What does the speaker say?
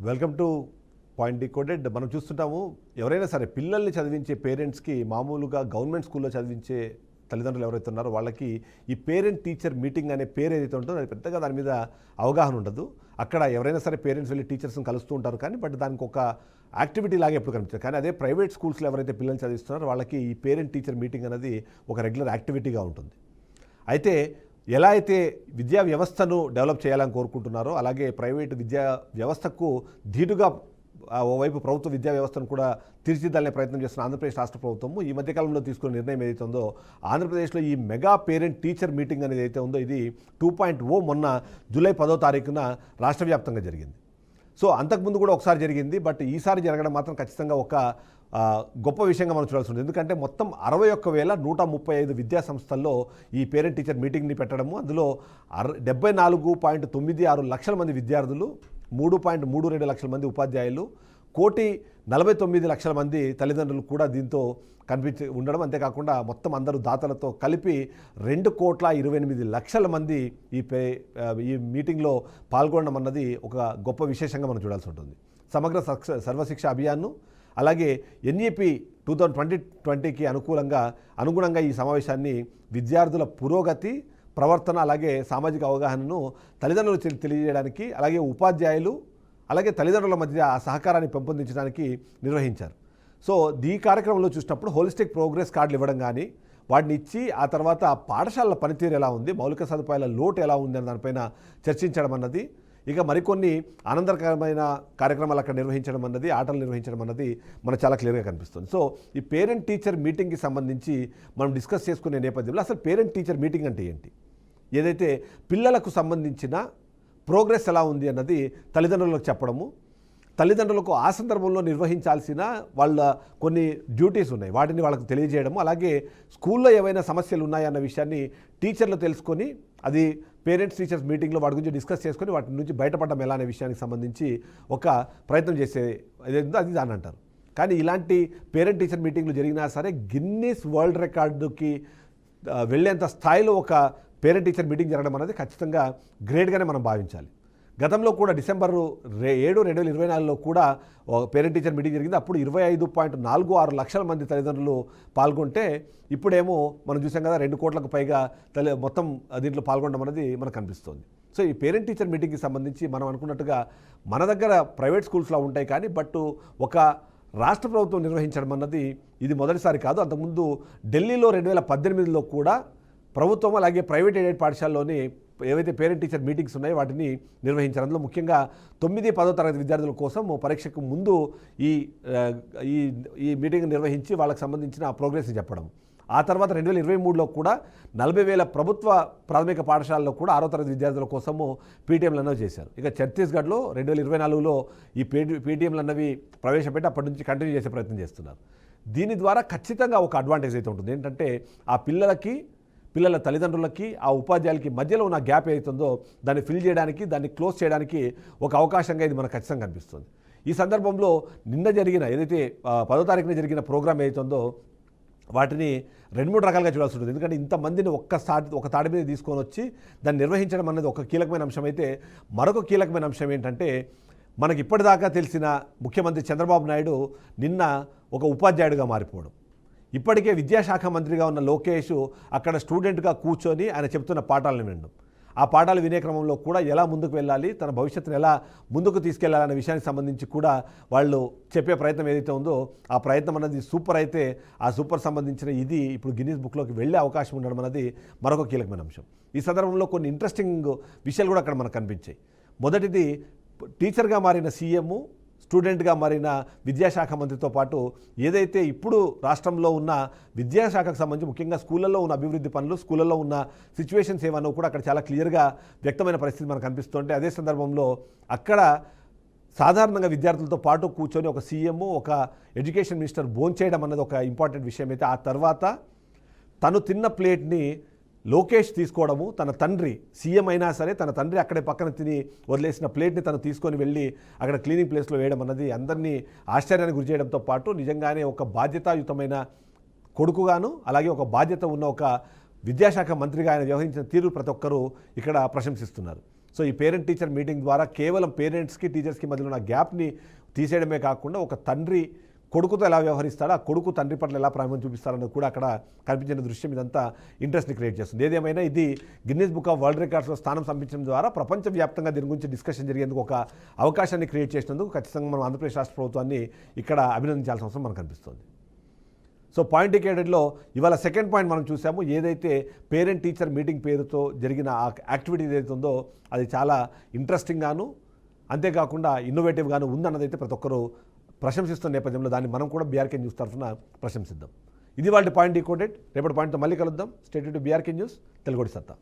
Welcome to point decoded. మనం చూస్తుంటాము, ఎవరైనా సరే పిల్లల్ని చదివించే పేరెంట్స్కి మామూలుగా గవర్నమెంట్ స్కూల్లో చదివించే తల్లిదండ్రులు ఎవరైతే ఉన్నారో వాళ్ళకి ఈ పేరెంట్ టీచర్ మీటింగ్ అనే పేరు ఏదైతే ఉంటుందో అది పెద్దగా దాని మీద అవగాహన ఉండదు. అక్కడ ఎవరైనా సరే పేరెంట్స్ వెళ్ళి టీచర్స్ని కలుస్తూ ఉంటారు, కానీ బట్ దానికి ఒక యాక్టివిటీ లాగా ఎప్పుడు కనిపిస్తుంది. కానీ అదే ప్రైవేట్ స్కూల్స్లో ఎవరైతే పిల్లల్ని చదివిస్తున్నారో వాళ్ళకి ఈ పేరెంట్ టీచర్ మీటింగ్ అనేది ఒక రెగ్యులర్ యాక్టివిటీగా ఉంటుంది. అయితే ఎలా అయితే విద్యా వ్యవస్థను డెవలప్ చేయాలని కోరుకుంటున్నారో అలాగే ప్రైవేటు విద్యా వ్యవస్థకు ధీటుగా ఓవైపు ప్రభుత్వ విద్యా వ్యవస్థను కూడా తీర్చిదిద్దాలనే ప్రయత్నం చేస్తున్న ఆంధ్రప్రదేశ్ రాష్ట్ర ప్రభుత్వము ఈ మధ్యకాలంలో తీసుకున్న నిర్ణయం ఏదైతే ఉందో, ఆంధ్రప్రదేశ్లో ఈ మెగా పేరెంట్ టీచర్ మీటింగ్ అనేది అయితే ఉందో ఇది 2.0 మొన్న జూలై 10వ తారీఖున రాష్ట్ర వ్యాప్తంగా జరిగింది. సో అంతకుముందు కూడా ఒకసారి జరిగింది, బట్ ఈసారి జరగడం మాత్రం ఖచ్చితంగా ఒక గొప్ప విషయంగా మనం చూడాల్సి ఉంటుంది. ఎందుకంటే మొత్తం 61,135 విద్యా సంస్థల్లో ఈ పేరెంట్ టీచర్ మీటింగ్ని పెట్టడము, అందులో 74.96 లక్షల మంది విద్యార్థులు, 3.32 లక్షల మంది ఉపాధ్యాయులు, 1,49,00,000 మంది తల్లిదండ్రులు కూడా దీంతో కనిపించి ఉండడం. అంతేకాకుండా మొత్తం అందరూ దాతలతో కలిపి 2,28,00,000 మంది ఈ మీటింగ్లో పాల్గొనడం అన్నది ఒక గొప్ప విశేషంగా మనం చూడాల్సి ఉంటుంది. సమగ్ర సర్వశిక్ష అభియాన్ను అలాగే ఎన్ఈపి 2020కి అనుగుణంగా ఈ సమావేశాన్ని విద్యార్థుల పురోగతి, ప్రవర్తన అలాగే సామాజిక అవగాహనను తల్లిదండ్రులు తెలియజేయడానికి, అలాగే ఉపాధ్యాయులు అలాగే తల్లిదండ్రుల మధ్య ఆ సహకారాన్ని పెంపొందించడానికి నిర్వహించారు. సో ఈ కార్యక్రమంలో చూసినప్పుడు హోలిస్టిక్ ప్రోగ్రెస్ కార్డులు ఇవ్వడం కానీ, వాటిని ఇచ్చి ఆ తర్వాత పాఠశాలల పనితీరు ఎలా ఉంది, మౌలిక సదుపాయాల లోటు ఎలా ఉంది అనే దానిపైన చర్చించడం అన్నది, ఇక మరికొన్ని ఆనందకరమైన కార్యక్రమాలు అక్కడ నిర్వహించడం అన్నది, ఆటలు నిర్వహించడం అన్నది మనకు చాలా క్లియర్గా కనిపిస్తుంది. సో ఈ పేరెంట్ టీచర్ మీటింగ్కి సంబంధించి మనం డిస్కస్ చేసుకునే నేపథ్యంలో అసలు పేరెంట్ టీచర్ మీటింగ్ అంటే ఏంటి, ఏదైతే పిల్లలకు సంబంధించిన ప్రోగ్రెస్ ఎలా ఉంది అన్నది తల్లిదండ్రులకు చెప్పడము, తల్లిదండ్రులకు ఆ సందర్భంలో నిర్వహించాల్సిన వాళ్ళ కొన్ని డ్యూటీస్ ఉన్నాయి వాటిని వాళ్ళకు తెలియజేయడము, అలాగే స్కూల్లో ఏవైనా సమస్యలు ఉన్నాయన్న విషయాన్ని టీచర్లు తెలుసుకొని అది పేరెంట్స్ టీచర్స్ మీటింగ్లో వాటి గురించి డిస్కస్ చేసుకొని వాటి నుంచి బయటపడడం ఎలా అనే విషయానికి సంబంధించి ఒక ప్రయత్నం చేసే ఏదైతే అది దాన్ని అంటారు. కానీ ఇలాంటి పేరెంట్ టీచర్ మీటింగ్లు జరిగినా సరే గిన్నీస్ వరల్డ్ రికార్డుకి వెళ్ళేంత స్థాయిలో ఒక పేరెంట్ టీచర్ మీటింగ్ జరగడం అనేది ఖచ్చితంగా గ్రేట్గానే మనం భావించాలి. గతంలో కూడా డిసెంబర్ 7, 2024లో కూడా పేరెంట్ టీచర్ మీటింగ్ జరిగింది. అప్పుడు 25.46 లక్షల మంది తల్లిదండ్రులు పాల్గొంటే, ఇప్పుడేమో మనం చూసాం కదా 2 కోట్లకు పైగా మొత్తం దీంట్లో పాల్గొనడం అనేది మనకు కనిపిస్తుంది. సో ఈ పేరెంట్ టీచర్ మీటింగ్కి సంబంధించి మనం అనుకున్నట్టుగా మన దగ్గర ప్రైవేట్ స్కూల్స్లో ఉంటాయి, కానీ బట్ ఒక రాష్ట్ర ప్రభుత్వం నిర్వహించడం అన్నది ఇది మొదటిసారి కాదు. అంతకుముందు ఢిల్లీలో 2018లో కూడా ప్రభుత్వం అలాగే ప్రైవేట్ ఎయిడెడ్ పాఠశాలలోని ఏవైతే పేరెంట్ టీచర్ మీటింగ్స్ ఉన్నాయో వాటిని నిర్వహించారు. అందులో ముఖ్యంగా 9, 10వ తరగతి విద్యార్థుల కోసం పరీక్షకు ముందు ఈ మీటింగ్ నిర్వహించి వాళ్ళకి సంబంధించిన ప్రోగ్రెస్ని చెప్పడం. ఆ తర్వాత 2023లో కూడా 40,000 ప్రభుత్వ ప్రాథమిక పాఠశాలలో కూడా 6వ తరగతి విద్యార్థుల కోసము పీటీఎంలు అన్నవి చేశారు. ఇక ఛత్తీస్గఢ్లో 2024లో ఈ పీటీఎంలు అన్నవి ప్రవేశపెట్టి అప్పటి నుంచి కంటిన్యూ చేసే ప్రయత్నం చేస్తున్నారు. దీని ద్వారా ఖచ్చితంగా ఒక అడ్వాంటేజ్ అయితే ఉంటుంది. ఏంటంటే ఆ పిల్లల తల్లిదండ్రులకి ఆ ఉపాధ్యాయులకి మధ్యలో ఉన్న గ్యాప్ ఏదైతుందో దాన్ని ఫిల్ చేయడానికి, దాన్ని క్లోజ్ చేయడానికి ఒక అవకాశంగా ఇది మనకు ఖచ్చితంగా కనిపిస్తుంది. ఈ సందర్భంలో నిన్న జరిగిన ఏదైతే 10వ తారీఖున జరిగిన ప్రోగ్రామ్ ఏదైతుందో వాటిని 2-3 రకాలుగా చూడాల్సి ఉంటుంది. ఎందుకంటే ఇంతమందిని ఒక తాడి మీద తీసుకొని వచ్చి దాన్ని నిర్వహించడం అనేది ఒక కీలకమైన అంశం అయితే, మరొక కీలకమైన అంశం ఏంటంటే మనకి ఇప్పటిదాకా తెలిసిన ముఖ్యమంత్రి చంద్రబాబు నాయుడు నిన్న ఒక ఉపాధ్యాయుడిగా మారిపోవడం. ఇప్పటికే విద్యాశాఖ మంత్రిగా ఉన్న లోకేష్ అక్కడ స్టూడెంట్గా కూర్చొని ఆయన చెప్తున్న పాఠాలను వినడం, ఆ పాఠాలు వినే క్రమంలో కూడా ఎలా ముందుకు వెళ్ళాలి, తన భవిష్యత్తును ఎలా ముందుకు తీసుకెళ్లాలనే విషయానికి సంబంధించి కూడా వాళ్ళు చెప్పే ప్రయత్నం ఏదైతే ఉందో ఆ ప్రయత్నం అన్నది సూపర్. అయితే ఆ సూపర్ సంబంధించిన ఇది ఇప్పుడు గిన్నీస్ బుక్లోకి వెళ్ళే అవకాశం ఉండడం అనేది మరొక కీలకమైన అంశం. ఈ సందర్భంలో కొన్ని ఇంట్రెస్టింగ్ విషయాలు కూడా అక్కడ మనకు కనిపించాయి. మొదటిది, టీచర్గా మారిన సీఎం, స్టూడెంట్గా మారిన విద్యాశాఖ మంత్రితో పాటు ఏదైతే ఇప్పుడు రాష్ట్రంలో ఉన్న విద్యాశాఖకు సంబంధించి ముఖ్యంగా స్కూళ్ళల్లో ఉన్న అభివృద్ధి పనులు, స్కూళ్ళల్లో ఉన్న సిచ్యువేషన్స్ ఏమన్నా కూడా అక్కడ చాలా క్లియర్గా వ్యక్తమైన పరిస్థితి మనకు కనిపిస్తుంటే, అదే సందర్భంలో అక్కడ సాధారణంగా విద్యార్థులతో పాటు కూర్చొని ఒక సీఎం, ఒక ఎడ్యుకేషన్ మినిస్టర్ భోంచేయడం అన్నది ఒక ఇంపార్టెంట్ విషయం అయితే, ఆ తర్వాత తను తిన్న ప్లేట్ని లోకేష్ తీసుకోవడము, తన తండ్రి సీఎం అయినా సరే తన తండ్రి అక్కడే పక్కన తిని వదిలేసిన ప్లేట్ని తను తీసుకొని వెళ్ళి అక్కడ క్లీనింగ్ ప్లేస్లో వేయడం అన్నది అందరినీ ఆశ్చర్యానికి గురి చేయడంతో పాటు నిజంగానే ఒక బాధ్యతాయుతమైన కొడుకుగాను అలాగే ఒక బాధ్యత ఉన్న ఒక విద్యాశాఖ మంత్రిగా ఆయన వ్యవహరించిన తీరు ప్రతి ఒక్కరూ ఇక్కడ ప్రశంసిస్తున్నారు. సో ఈ పేరెంట్ టీచర్ మీటింగ్ ద్వారా కేవలం పేరెంట్స్కి టీచర్స్కి మధ్యలో ఉన్న గ్యాప్ని తీసేయడమే కాకుండా ఒక తండ్రి కొడుకుతో ఎలా వ్యవహరిస్తాడో ఆ కొడుకు తండ్రి పట్ల ఎలా ప్రాముఖ్యం చూపిస్తారన్నది కూడా అక్కడ కనిపించిన దృశ్యం ఇదంతా ఇంట్రెస్ట్ని క్రియేట్ చేస్తుంది. ఏదేమైనా ఇది గిన్నెస్ బుక్ ఆఫ్ వరల్డ్ రికార్డ్స్లో స్థానం సంపించడం ద్వారా ప్రపంచవ్యాప్తంగా దీని గురించి డిస్కషన్ జరిగేందుకు ఒక అవకాశాన్ని క్రియేట్ చేసినందుకు ఖచ్చితంగా మనం ఆంధ్రప్రదేశ్ రాష్ట్ర ప్రభుత్వాన్ని ఇక్కడ అభినందించాల్సిన అవసరం మనకు కనిపిస్తుంది. సో పాయింట్ డికేటెడ్లో ఇవాళ సెకండ్ పాయింట్ మనం చూసాము. ఏదైతే పేరెంట్ టీచర్ మీటింగ్ పేరుతో జరిగిన ఆ యాక్టివిటీ ఏదైతే ఉందో అది చాలా ఇంట్రెస్టింగ్గాను అంతేకాకుండా ఇన్నోవేటివ్గాను ఉందన్నదైతే ప్రతి ఒక్కరూ ప్రశంసిస్తున్న నేపథ్యంలో దాన్ని మనం కూడా బీఆర్కే న్యూస్ తరఫున ప్రశంసిద్దాం. ఇది వాళ్ళ పాయింట్ డికోడెడ్. రేపటి పాయింట్తో మళ్ళీ కలుద్దాం. Stay tune to BRK news, తెలుగుడి సత్తా.